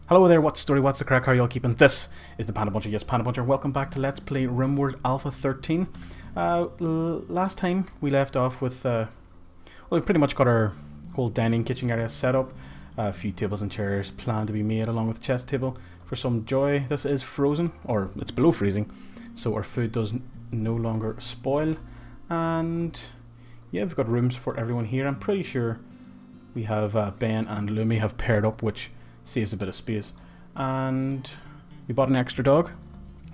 Hello there, what's the story, what's the crack, how are y'all keeping? This is the PandaPuncher, yes, PandaPuncher. Welcome back to Let's Play RimWorld Alpha 13. Last time we left off with, well, we pretty much got our whole dining kitchen area set up. A few tables and chairs planned to be made along with the chest table. For some joy, this is frozen, or it's below freezing, so our food does no longer spoil. And yeah, we've got rooms for everyone here. I'm pretty sure we have Ben and Lumi have paired up, which saves a bit of space. And we bought an extra dog.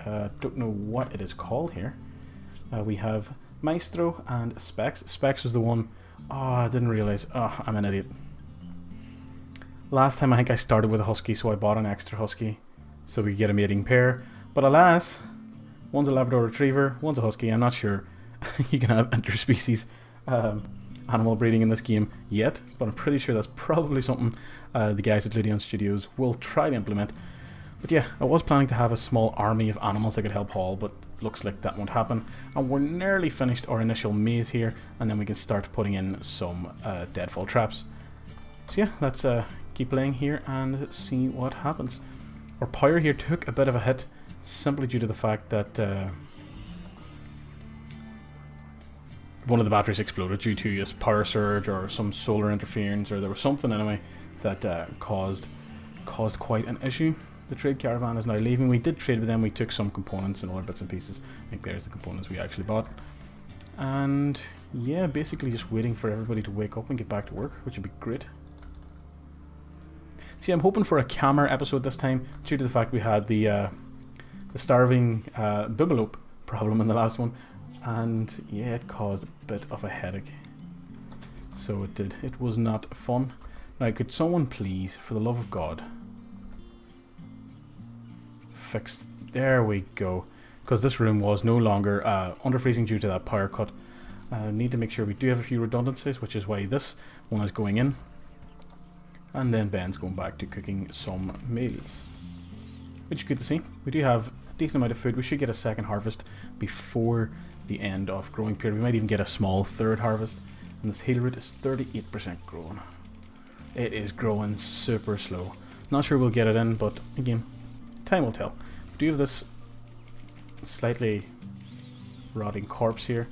Don't know what it is called here. We have Maestro and Specs. Specs was the one. Oh, I didn't realize. Oh, I'm an idiot. Last time I think I started with a husky, so I bought an extra husky so we could get a mating pair. But alas, one's a Labrador Retriever, one's a husky. I'm not sure you can have interspecies animal breeding in this game yet, but I'm pretty sure that's probably something the guys at Ludion Studios will try to implement. But yeah, I was planning to have a small army of animals that could help haul, but looks like that won't happen. And we're nearly finished our initial maze here, and then we can start putting in some deadfall traps. So yeah, let's keep playing here and see what happens. Our power here took a bit of a hit, simply due to the fact that one of the batteries exploded due to a power surge or some solar interference, or there was something anyway that caused quite an issue. The trade caravan is now leaving. We did trade with them. We took some components and other bits and pieces. I think there's the components we actually bought. And yeah, basically just waiting for everybody to wake up and get back to work, which would be great. See, I'm hoping for a calmer episode this time, due to the fact we had the starving bibbelope problem in the last one. And yeah, it caused a bit of a headache. So it did. It was not fun. Now, could someone please, for the love of God, fix... There we go. Because this room was no longer under freezing due to that power cut. Need to make sure we do have a few redundancies, which is why this one is going in. And then Ben's going back to cooking some meals, which is good to see. We do have a decent amount of food. We should get a second harvest before the end of growing period. We might even get a small third harvest. And this heal root is 38% grown. It is growing super slow. Not sure we'll get it in, but again, time will tell. We do have this slightly rotting corpse here.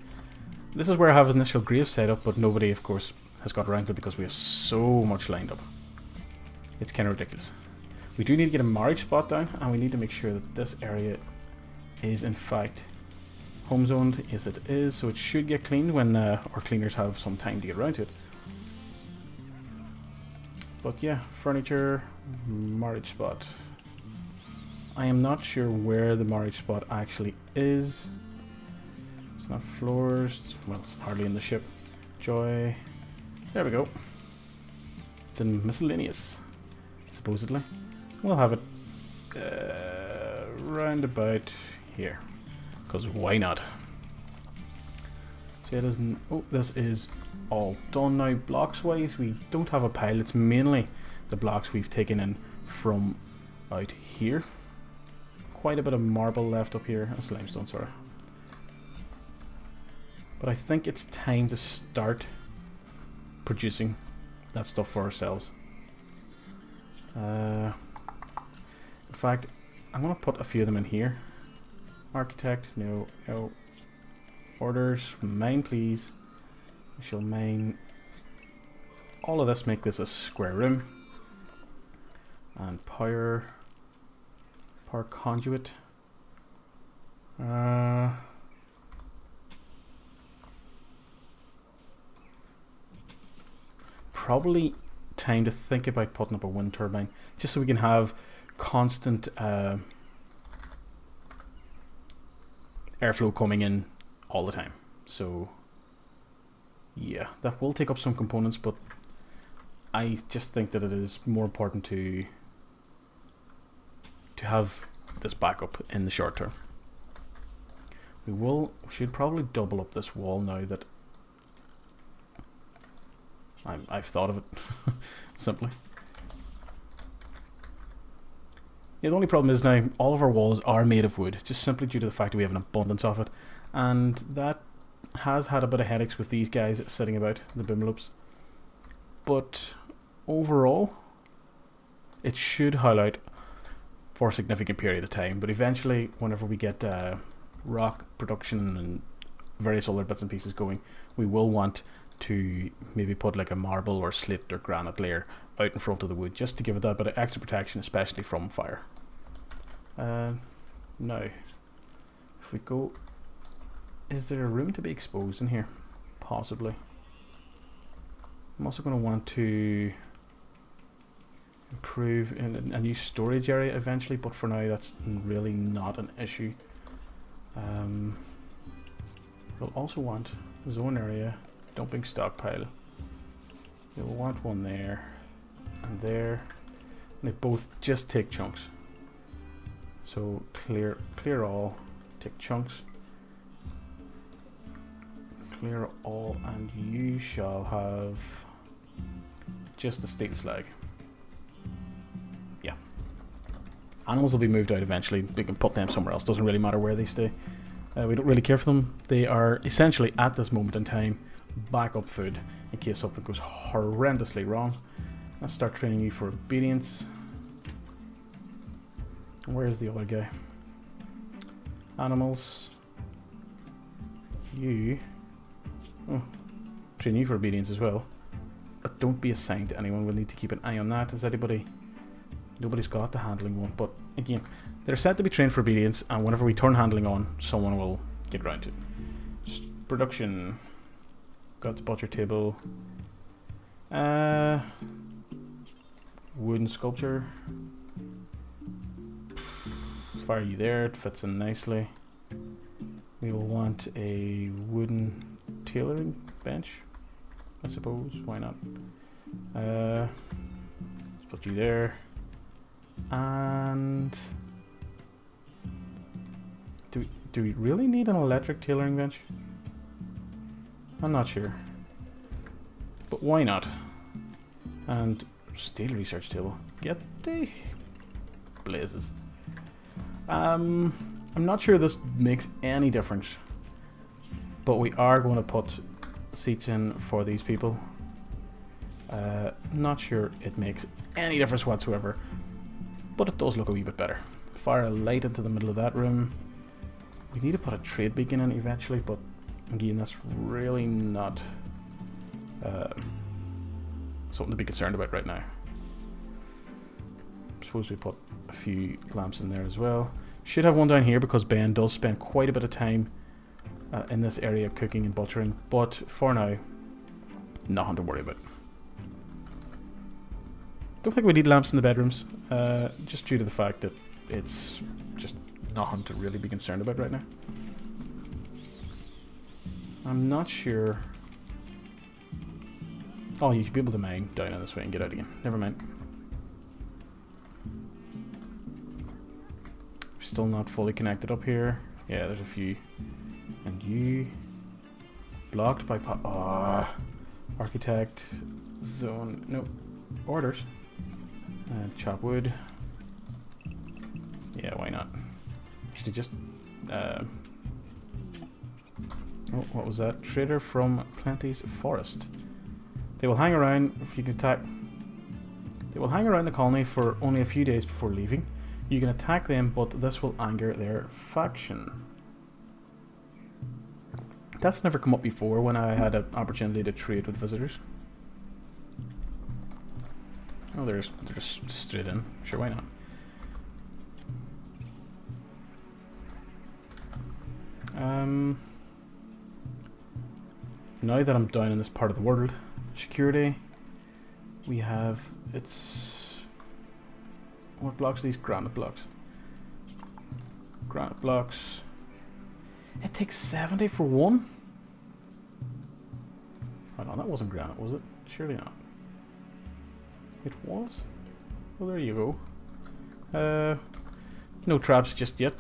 This is where I have an initial grave set up, but nobody, of course, has got around to it because we have so much lined up. It's kind of ridiculous. We do need to get a marriage spot down, and we need to make sure that this area is in fact home zoned. Yes, it is, so it should get cleaned when our cleaners have some time to get around to it. But yeah, furniture, marriage spot. I am not sure where the marriage spot actually is. It's not floors, well, it's hardly in the ship. Joy, there we go. It's in miscellaneous, supposedly. We'll have it round about here, because why not? So it isn't. Oh, this is all done now. Blocks wise, we don't have a pile. It's mainly the blocks we've taken in from out here. Quite a bit of marble left up here. That's limestone, sorry. But I think it's time to start producing that stuff for ourselves. In fact, I'm going to put a few of them in here. Architect, no, no. Orders, mine please. We shall mine all of this, make this a square room. And power conduit. Probably time to think about putting up a wind turbine, just so we can have constant airflow coming in all the time. So yeah, that will take up some components, but I just think that it is more important to have this backup in the short term. We should probably double up this wall now that I've thought of it. Simply. Yeah, the only problem is now all of our walls are made of wood, just simply due to the fact that we have an abundance of it, and that has had a bit of headaches with these guys sitting about, the bimlopes. But overall, it should highlight for a significant period of time. But eventually, whenever we get rock production and various other bits and pieces going, we will want to maybe put like a marble or slate or granite layer out in front of the wood, just to give it that bit of extra protection, especially from fire. Now, if we go, is there a room to be exposed in here? Possibly. I'm also going to want to improve in a new storage area eventually, but for now that's really not an issue. We'll also want zone area, dumping stockpile. We'll want one there and there. And they both just take chunks. So clear all, take chunks. Clear all, and you shall have just a steel slag. Yeah. Animals will be moved out eventually. We can put them somewhere else. Doesn't really matter where they stay. We don't really care for them. They are essentially, at this moment in time, backup food in case something goes horrendously wrong. Let's start training you for obedience. Where's the other guy? Animals. You. Oh, train you for obedience as well. But don't be assigned to anyone. We'll need to keep an eye on that. Is anybody... Nobody's got the handling one, but again, they're set to be trained for obedience, and whenever we turn handling on, someone will get round to it. Production. Got the butcher table. Wooden sculpture. Fire you there, it fits in nicely. We will want a wooden tailoring bench, I suppose. Why not? Let's put you there. And do we really need an electric tailoring bench? I'm not sure, but why not? And steel research table. Get the blazes. I'm not sure this makes any difference, but we are going to put seats in for these people. Not sure it makes any difference whatsoever, but it does look a wee bit better. Fire a light into the middle of that room. We need to put a trade beacon in eventually, but again, that's really not something to be concerned about right now. Suppose we put a few lamps in there as well. Should have one down here because Ben does spend quite a bit of time in this area cooking and butchering, but for now, nothing to worry about. Don't think we need lamps in the bedrooms, just due to the fact that it's just nothing to really be concerned about right now. I'm not sure. Oh, you should be able to mine down in this way and get out again. Never mind. Still not fully connected up here. Yeah, there's a few. And you blocked by architect zone. No, orders. Chop wood. Yeah, why not? Should have just. Oh, what was that? Trader from Plenty's Forest. They will hang around if you can attack. They will hang around the colony for only a few days before leaving. You can attack them, but this will anger their faction. That's never come up before when I had an opportunity to trade with visitors. Oh, they're just straight in. Sure, why not? Now that I'm down in this part of the world, security, we have, what blocks are these? Granite blocks. Granite blocks. It takes 70 for one? Hold on, that wasn't granite, was it? Surely not. It was? Well, there you go. No traps just yet,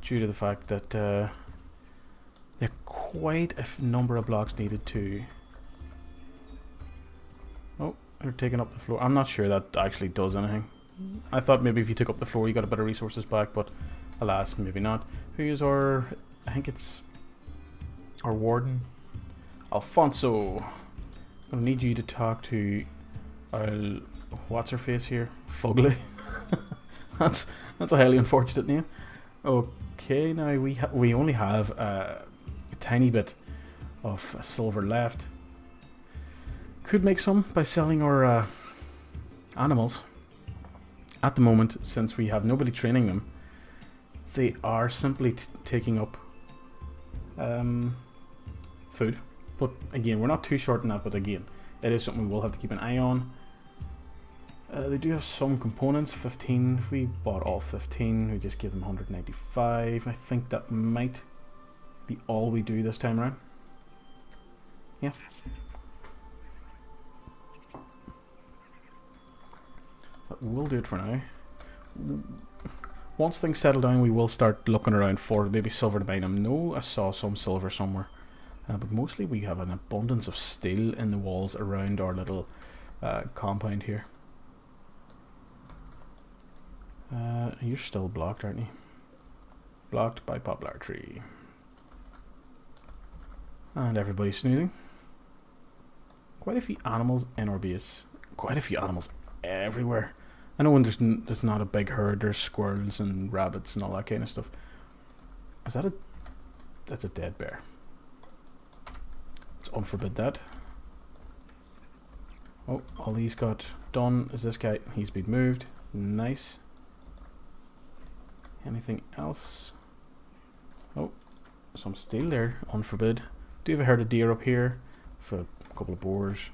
due to the fact that there are quite a number of blocks needed to... Oh, they're taking up the floor. I'm not sure that actually does anything. I thought maybe if you took up the floor you got a bit of resources back, but alas, maybe not. Who is our... I think it's our warden, Alfonso. I'm gonna need you to talk to what's her face here? Fugly. That's a highly unfortunate name. Okay, now we only have a tiny bit of silver left. Could make some by selling our animals. At the moment, since we have nobody training them, they are simply taking up food. But again, we're not too short on that, but again, it is something we will have to keep an eye on. They do have some components, 15. If we bought all 15, we just give them 195. I think that might be all we do this time around. Yeah. But we'll do it for now. Once things settle down, we will start looking around for maybe silver to buy them. No, I saw some silver somewhere. But mostly we have an abundance of steel in the walls around our little compound here. You're still blocked, aren't you? Blocked by poplar tree. And everybody's snoozing. Quite a few animals in our base. Quite a few animals everywhere. I know when there's not a big herd, there's squirrels and rabbits and all that kind of stuff. Is that that's a dead bear. Let's unforbid that. Oh, all these got done is this guy. He's been moved. Nice. Anything else? Oh, some steel there. Unforbid. Do have a herd of deer up here for a couple of boars.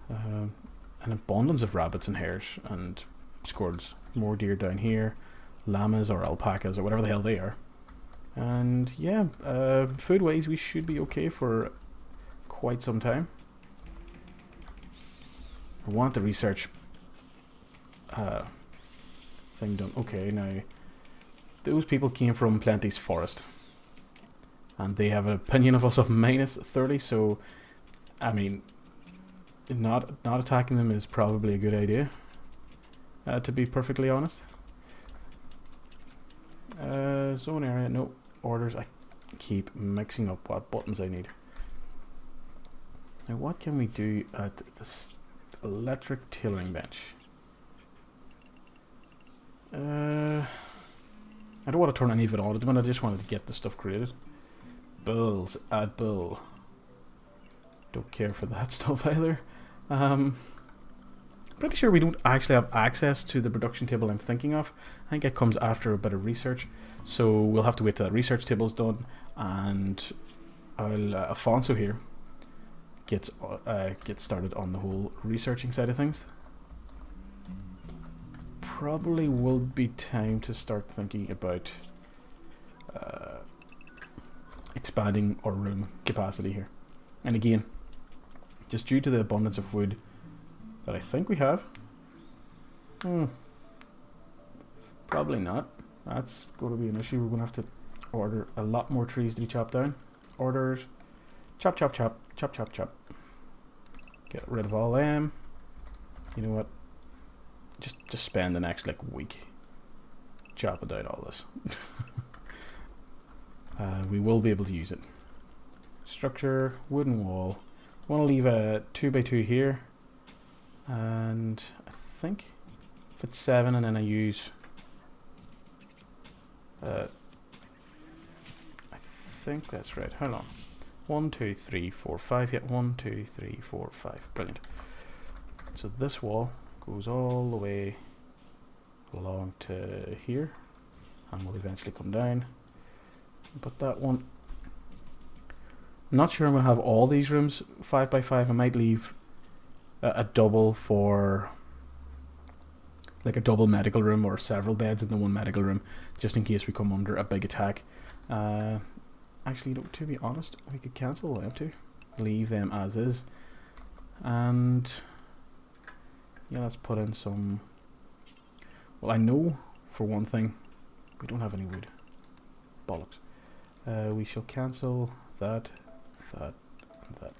An abundance of rabbits and hares and squirrels. More deer down here. Llamas or alpacas or whatever the hell they are. And yeah, food wise we should be okay for quite some time. I want the research thing done. Okay, now those people came from Plenty's forest and they have an opinion of us of -30, so I mean not attacking them is probably a good idea, to be perfectly honest. Zone area, no orders. I keep mixing up what buttons I need. Now what can we do at this electric tailoring bench? I don't want to turn any of it on at the minute, I just wanted to get the stuff created. Bulls, add bull. Don't care for that stuff either. Pretty sure we don't actually have access to the production table I'm thinking of. I think it comes after a bit of research, so we'll have to wait till that research table's done, and Alfonso here gets started on the whole researching side of things. Probably will be time to start thinking about expanding our room capacity here. And again, just due to the abundance of wood that I think we have, probably not. That's going to be an issue. We're going to have to order a lot more trees to be chopped down. Orders, chop, chop, chop, chop, chop, chop. Get rid of all them. You know what? Just spend the next like week chopping down all this. We will be able to use it. Structure, wooden wall. I want to leave a 2x2 here, and I think if it's 7, and then I use I think that's right. Hold on. 1, 2, 3, 4, 5. Yeah, 1, 2, 3, 4, 5. Brilliant. So this wall goes all the way along to here and will eventually come down. But that one, I'm not sure I'm going to have all these rooms 5x5. I might leave a double for like a double medical room, or several beds in the one medical room, just in case we come under a big attack. Actually, no, to be honest, we could cancel them too, leave them as is, and yeah, let's put in some. Well, I know for one thing we don't have any wood. Bollocks. We shall cancel that, and that.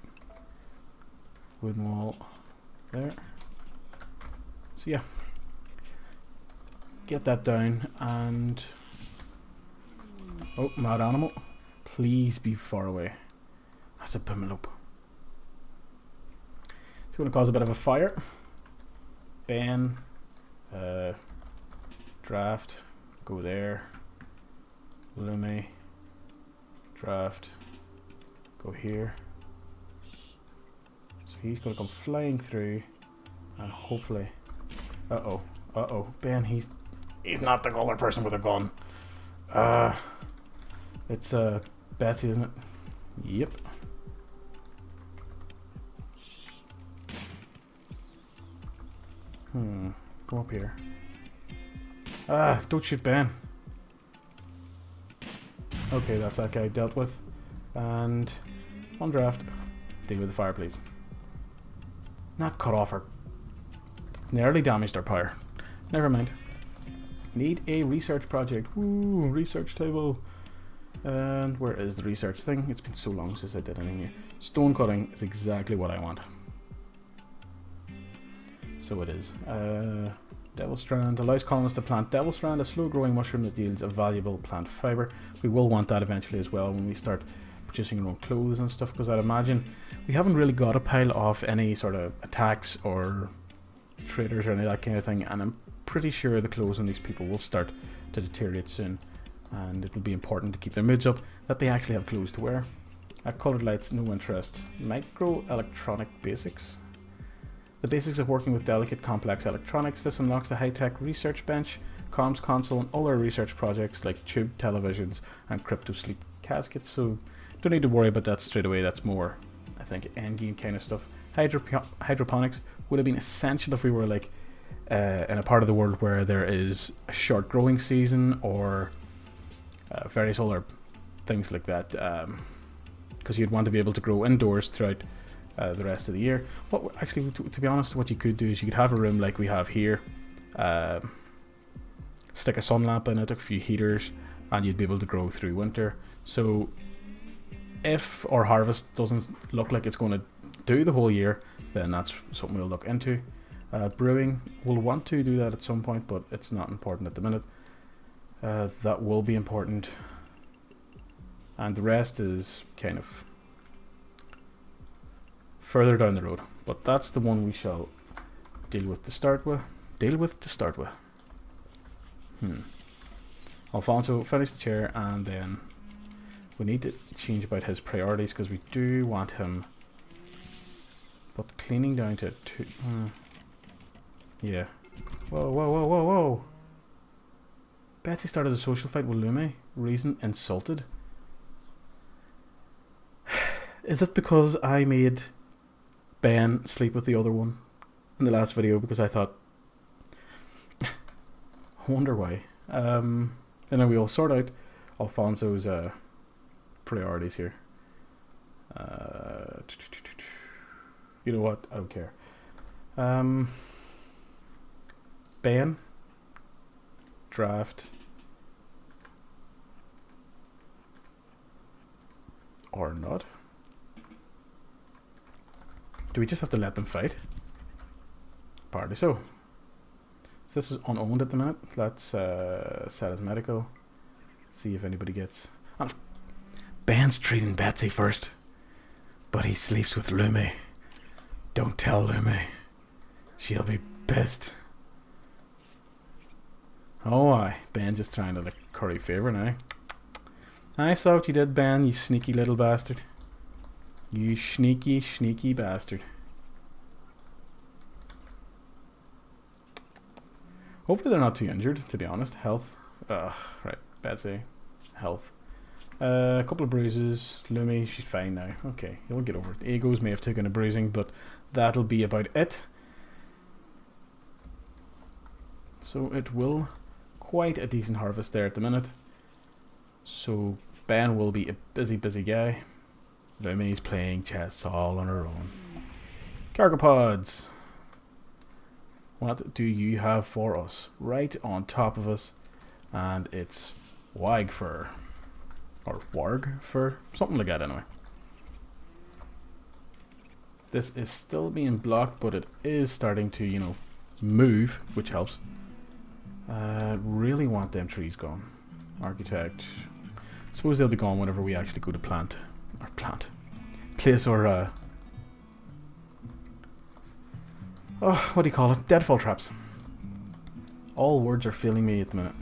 Wooden wall there. So yeah, get that down, and oh, mad animal, please be far away. That's a pimelope. It's going to cause a bit of a fire. Ben, Draft. Go there. Lumi. Draft. Go here. So he's going to come flying through. And hopefully... Uh-oh. Uh-oh. Ben, he's not the older person with a gun. It's Betsy, isn't it? Yep. Go up here. Don't shoot Ben. Okay, that's that guy dealt with. And on draft, deal with the fire, please. Not cut off our... Nearly damaged our power. Never mind. Need a research project. Woo, research table. And where is the research thing? It's been so long since I did anything here. Stone cutting is exactly what I want. So it is. Devil Strand allows colonists to plant Devil Strand, a slow-growing mushroom that yields a valuable plant fiber. We will want that eventually as well when we start producing our own clothes and stuff, because I'd imagine we haven't really got a pile of any sort of attacks or traders or any of that kind of thing, and I'm pretty sure the clothes on these people will start to deteriorate soon, and it will be important to keep their moods up that they actually have clothes to wear. Coloured lights, no interest. Microelectronic basics. The basics of working with delicate, complex electronics. This unlocks the high-tech research bench, comms console, and other research projects like tube televisions and crypto sleep caskets. So don't need to worry about that straight away. That's more, I think, endgame kind of stuff. Hydroponics would have been essential if we were like in a part of the world where there is a short growing season or various other things like that. Because you'd want to be able to grow indoors throughout the rest of the year. What actually, to be honest, what you could do is you could have a room like we have here, stick a sun lamp in it, a few heaters, and you'd be able to grow through winter. So if our harvest doesn't look like it's going to do the whole year, then that's something we'll look into. Brewing, we'll want to do that at some point, but it's not important at the minute. That will be important, and the rest is kind of further down the road, but that's the one we shall deal with to start with. Alfonso, finish the chair, and then we need to change about his priorities because we do want him, but cleaning down to 2. Yeah. Whoa. Betsy started a social fight with Lumi. Reason insulted. Is it because I made Ben sleep with the other one in the last video? Because I thought, I wonder why. And then we'll sort out Alfonso's priorities here. You know what? I don't care. Ben, draft, or not? Do we just have to let them fight? Apparently so. So this is unowned at the minute. Let's set as medical. See if anybody gets... Ben's treating Betsy first, but he sleeps with Lumi. Don't tell Lumi. She'll be pissed. Oh aye, Ben just trying to like curry favour now. I saw what you did, Ben, you sneaky little bastard. You sneaky bastard. Hopefully they're not too injured, to be honest. Health. Right, Betsy. Health. A couple of bruises. Lumi, she's fine now. Okay, he'll get over it. Egos may have taken a bruising, but that'll be about it. So it will quite a decent harvest there at the minute. So Ben will be a busy guy. Lumi's playing chess all on her own. Cargo pods. What do you have for us? Right on top of us. And it's Wagfur. Or Wargfur. Something like that anyway. This is still being blocked, but it is starting to, you know, move, which helps. Really want them trees gone. Architect. Suppose they'll be gone whenever we actually go to place our what do you call it? Deadfall traps. All words are failing me at the minute.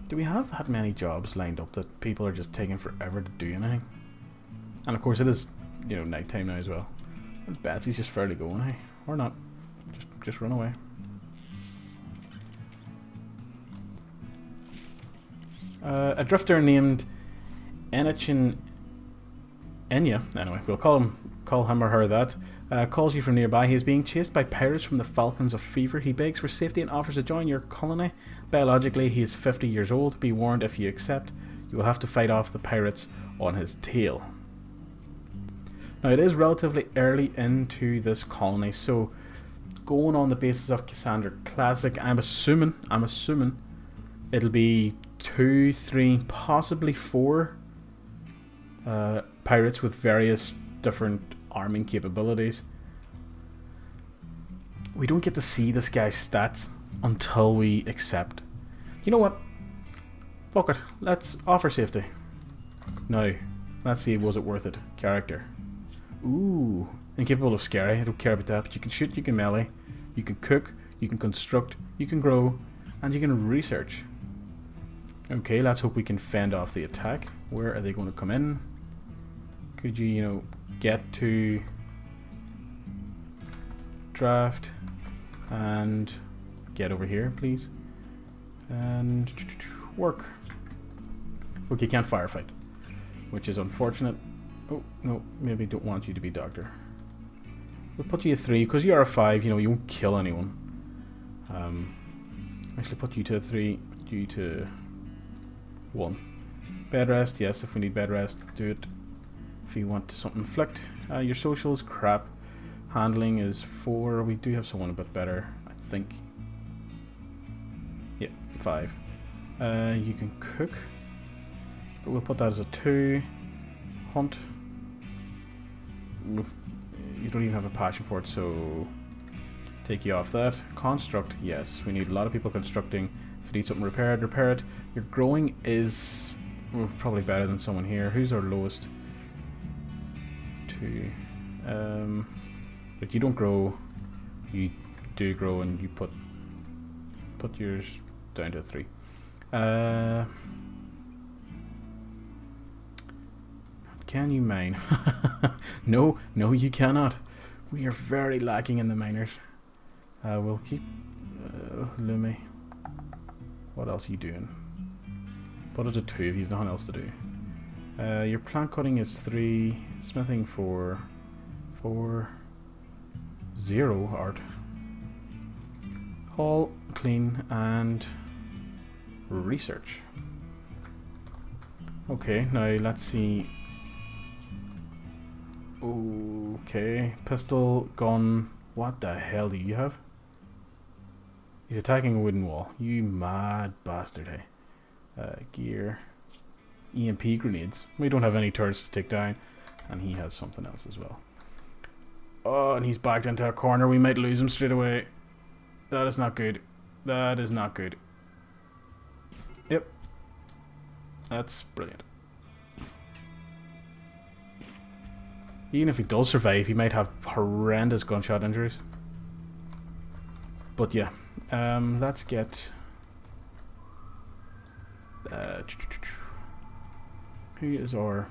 Do we have that many jobs lined up that people are just taking forever to do anything? And of course it is, you know, night time now as well. And Betsy's just fairly going, hey? Or not. Just run away. A drifter named Enachin Enya, anyway, we'll call him or her that, calls you from nearby. He is being chased by pirates from the Falcons of Fever. He begs for safety and offers to join your colony. Biologically, he is 50 years old. Be warned, if you accept, you will have to fight off the pirates on his tail. Now, it is relatively early into this colony, so going on the basis of Cassandra Classic, I'm assuming it'll be 2, 3, possibly 4 pirates with various different arming capabilities. We don't get to see this guy's stats until we accept. You know what? Fuck it. Let's offer safety. Now, let's see, was it worth it? Character. Ooh. Incapable of scary. I don't care about that, but you can shoot, you can melee, you can cook, you can construct, you can grow, and you can research. Okay, let's hope we can fend off the attack. Where are they going to come in? Could you, you know, get to draft and get over here, please? And work. Okay, can't firefight, which is unfortunate. Oh, no, maybe don't want you to be doctor. We'll put you a 3, because you are a 5, you know, you won't kill anyone. Actually put you to a 3, you to 1. Bed rest, yes, if we need bed rest, do it. If you want something flicked. Your social is crap. Handling is 4. We do have someone a bit better, I think. Yeah, 5. You can cook, but we'll put that as a 2. Hunt. You don't even have a passion for it, so take you off that. Construct, yes, we need a lot of people constructing. If you need something repaired, repair it. Your growing is probably better than someone here. Who's our lowest? 2. But you don't grow. You do grow, and you put yours down to a 3. Can you mine? No, you cannot. We are very lacking in the miners. We'll keep Lumi. What else are you doing? Put it to 2 if you've nothing else to do. Your plant cutting is 3, smithing 4, 0 art. Haul, clean, and research. Okay, now let's see. Okay, pistol, gun. What the hell do you have? He's attacking a wooden wall. You mad bastard, hey. Gear. EMP grenades. We don't have any turrets to take down. And he has something else as well. Oh, and he's backed into a corner. We might lose him straight away. That is not good. That is not good. Yep. That's brilliant. Even if he does survive, he might have horrendous gunshot injuries. But yeah, let's get... who is our...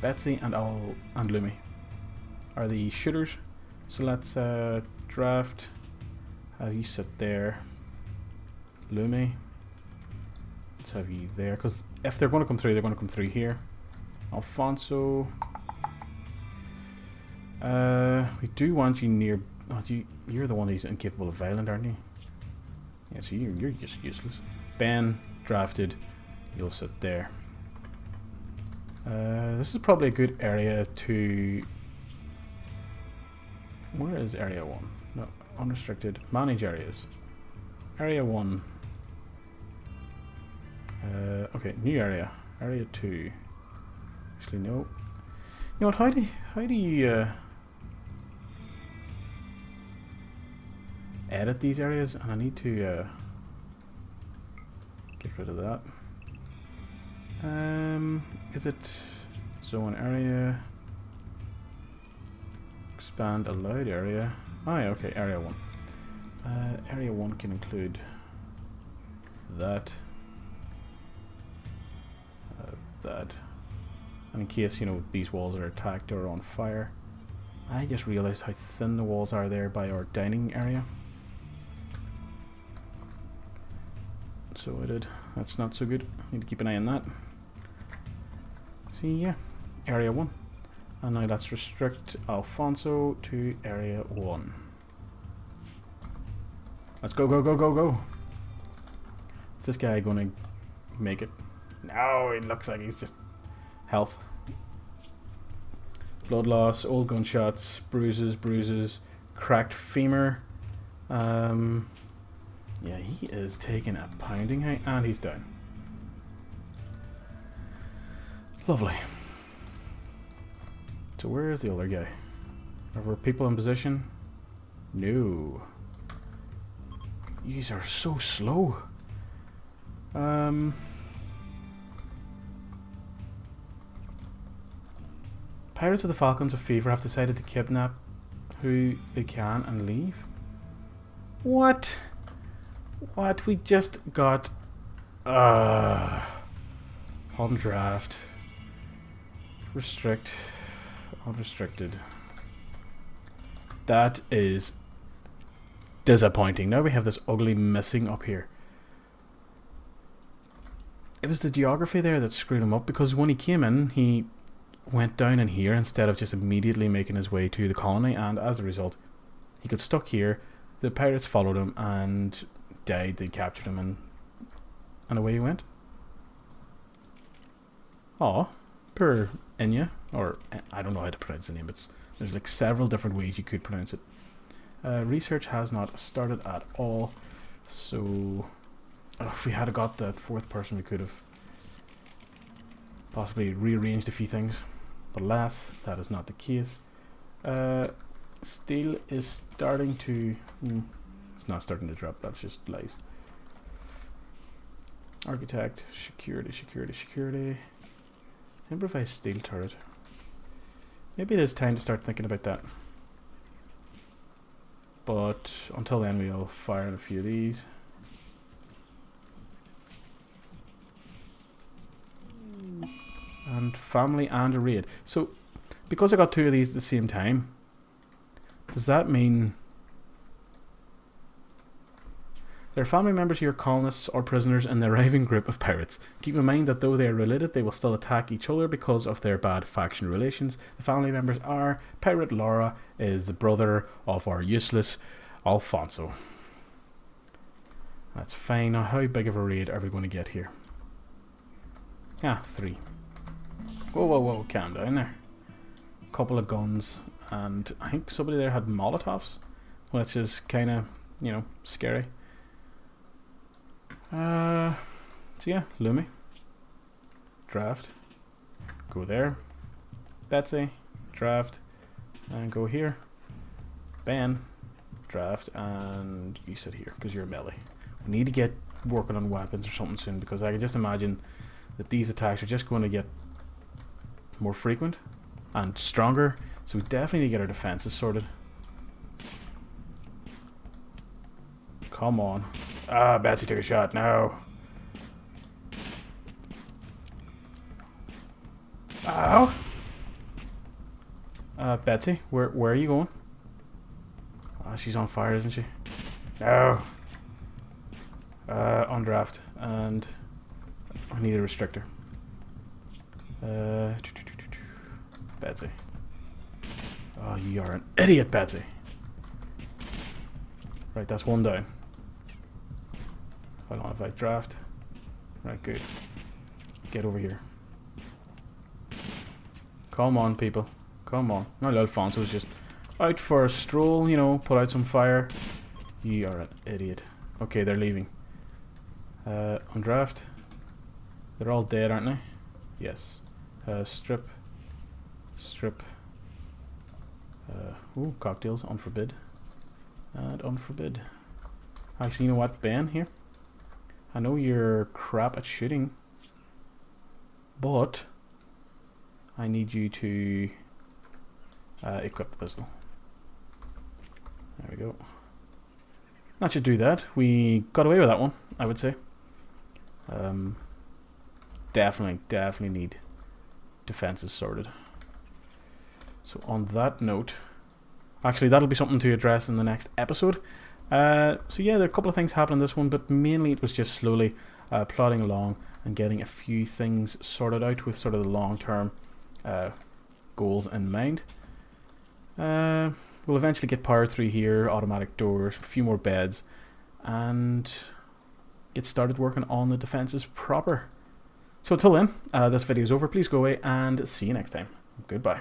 Betsy and Lumi are the shooters. So let's draft. Have you sit there. Lumi. Let's have you there, because if they're going to come through, they're going to come through here. Alfonso. We do want you near... Oh, you're the one who's incapable of violent, aren't you? Yeah, so you're just useless. Ben, drafted. You'll sit there. This is probably a good area to... Where is area 1? No, unrestricted. Manage areas. Area 1. Okay, new area. Area 2. Actually, no. You know what? How do you edit these areas? And I need to get rid of that. Is it zone area? Expand allowed area. Oh yeah, okay, area 1. Area 1 can include that, that, and in case, you know, these walls are attacked or on fire. I just realized how thin the walls are there by our dining area. So I did. That's not so good. Need to keep an eye on that. See, yeah, area 1. And now let's restrict Alfonso to area 1. Let's go, go, go, go, go. Is this guy gonna make it? No, it looks like he's just health. Blood loss, old gunshots, bruises, cracked femur. Yeah, he is taking a pounding, and he's down. Lovely. So where is the other guy? Are there people in position? No. These are so slow. Pirates of the Falcons of Fever have decided to kidnap who they can and leave. What? What? We just got on draft. Restrict. Unrestricted. That is disappointing. Now we have this ugly missing up here. It was the geography there that screwed him up, because when he came in, he went down in here instead of just immediately making his way to the colony, and as a result, he got stuck here. The pirates followed him and died. They captured him, and away he went. Aw, poor Inya, or I don't know how to pronounce the name. There's like several different ways you could pronounce it. Research has not started at all, so if we had got that fourth person, we could have possibly rearranged a few things, but alas, that is not the case. Steel is starting to it's not starting to drop, that's just lies. Architect, security. Improvised steel turret. Maybe it is time to start thinking about that. But until then, we'll fire a few of these. And family and a raid. So, because I got two of these at the same time, does that mean they're family members who are colonists or prisoners in the arriving group of pirates? Keep in mind that though they are related, they will still attack each other because of their bad faction relations. The family members are: Pirate Laura is the brother of our useless Alfonso. That's fine. Now, how big of a raid are we going to get here? 3. Whoa, calm down there. Couple of guns, and I think somebody there had Molotovs, which is kind of, you know, scary. So yeah, Lumi. Draft. Go there. Betsy. Draft. And go here. Ben. Draft. And you sit here, because you're a melee. We need to get working on weapons or something soon, because I can just imagine that these attacks are just going to get more frequent and stronger, so we definitely need to get our defenses sorted. Come on. Betsy took a shot. No. Ow. Betsy, where are you going? She's on fire, isn't she? No. On draft, and I need a restrictor. Betsy. Oh, you are an idiot, Betsy. Right, that's one down. Hold on, if I draft. Right, good. Get over here. Come on, people. Come on. No, Alfonso's just out for a stroll, you know, put out some fire. You are an idiot. Okay, they're leaving. On draft. They're all dead, aren't they? Yes. Strip. Ooh, cocktails. Unforbid. And unforbid. Actually, you know what, Ben, here? I know you're crap at shooting, but I need you to equip the pistol. There we go. That should do that. We got away with that one, I would say. Definitely need defenses sorted. So on that note, actually that'll be something to address in the next episode. So yeah, there are a couple of things happening in this one, but mainly it was just slowly plodding along and getting a few things sorted out with sort of the long-term goals in mind. We'll eventually get power through here, automatic doors, a few more beds, and get started working on the defenses proper. So until then, this video is over. Please go away and see you next time. Goodbye.